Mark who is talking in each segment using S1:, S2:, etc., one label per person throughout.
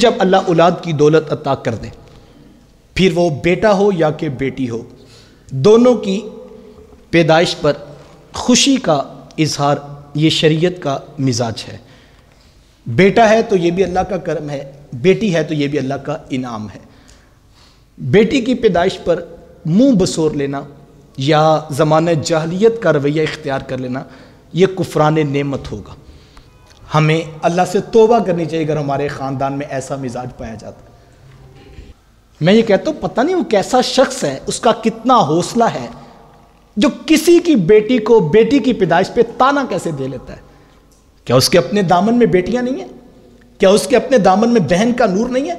S1: جب اللہ اولاد کی دولت عطا کر دے، پھر وہ بیٹا ہو یا کہ بیٹی ہو، دونوں کی پیدائش پر خوشی کا اظہار یہ شریعت کا مزاج ہے۔ بیٹا ہے تو یہ بھی اللہ کا کرم ہے، بیٹی ہے تو یہ بھی اللہ کا انعام ہے۔ بیٹی کی پیدائش پر منہ بسور لینا یا زمانہ جاہلیت کا رویہ اختیار کر لینا یہ کفران نعمت ہوگا۔ ہمیں اللہ سے توبہ کرنی چاہیے اگر ہمارے خاندان میں ایسا مزاج پایا جاتا ہے۔ میں یہ کہتا ہوں پتہ نہیں وہ کیسا شخص ہے، اس کا کتنا حوصلہ ہے جو کسی کی بیٹی کو بیٹی کی پیدائش پہ تانا کیسے دے لیتا ہے۔ کیا اس کے اپنے دامن میں بیٹیاں نہیں ہیں؟ کیا اس کے اپنے دامن میں بہن کا نور نہیں ہے؟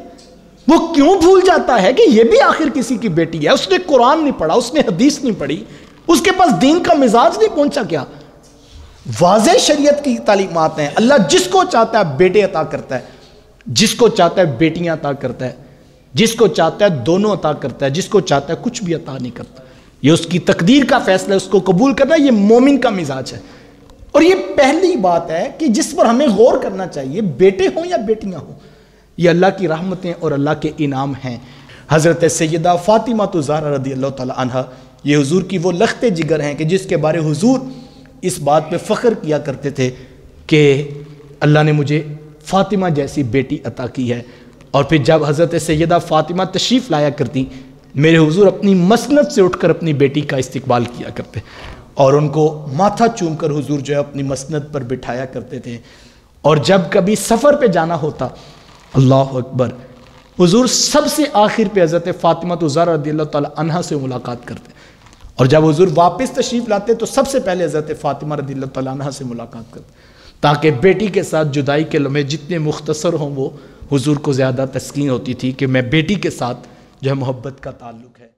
S1: وہ کیوں بھول جاتا ہے کہ یہ بھی آخر کسی کی بیٹی ہے؟ اس نے قرآن نہیں پڑھا، اس نے حدیث نہیں پڑھی، اس کے پاس دین کا مزاج نہیں پہنچا کیا؟ واضح شریعت کی تعلیمات ہیں۔ اللہ جس کو چاہتا ہے بیٹے عطا کرتا ہے، جس کو چاہتا ہے بیٹیاں عطا کرتا ہے، جس کو چاہتا ہے دونوں عطا کرتا ہے، جس کو چاہتا ہے کچھ بھی عطا نہیں کرتا۔ یہ اس کی تقدیر کا فیصلہ ہے، اس کو قبول کرنا یہ مومن کا مزاج ہے۔ اور یہ پہلی بات ہے کہ جس پر ہمیں غور کرنا چاہیے، بیٹے ہوں یا بیٹیاں ہوں، یہ اللہ کی رحمتیں اور اللہ کے انعام ہیں۔ حضرت سیدہ فاطمہ الزہرا رضی اللہ تعالی عنہ یہ حضور کی وہ لخت جگر ہیں کہ جس کے بارے حضور اس بات پہ فخر کیا کرتے تھے کہ اللہ نے مجھے فاطمہ جیسی بیٹی عطا کی ہے۔ اور پھر جب حضرت سیدہ فاطمہ تشریف لایا کرتی، میرے حضور اپنی مسند سے اٹھ کر اپنی بیٹی کا استقبال کیا کرتے اور ان کو ماتھا چوم کر حضور جو ہے اپنی مسند پر بٹھایا کرتے تھے۔ اور جب کبھی سفر پہ جانا ہوتا، اللہ اکبر، حضور سب سے آخر پہ حضرت فاطمہ الزہرا رضی اللہ تعالی عنہ سے ملاقات کرتے، اور جب حضور واپس تشریف لاتے تو سب سے پہلے حضرت فاطمہ رضی اللہ تعالی عنہ سے ملاقات کرتے، تاکہ بیٹی کے ساتھ جدائی کے لمحے جتنے مختصر ہوں وہ حضور کو زیادہ تسکین ہوتی تھی کہ میں بیٹی کے ساتھ جو ہے محبت کا تعلق ہے۔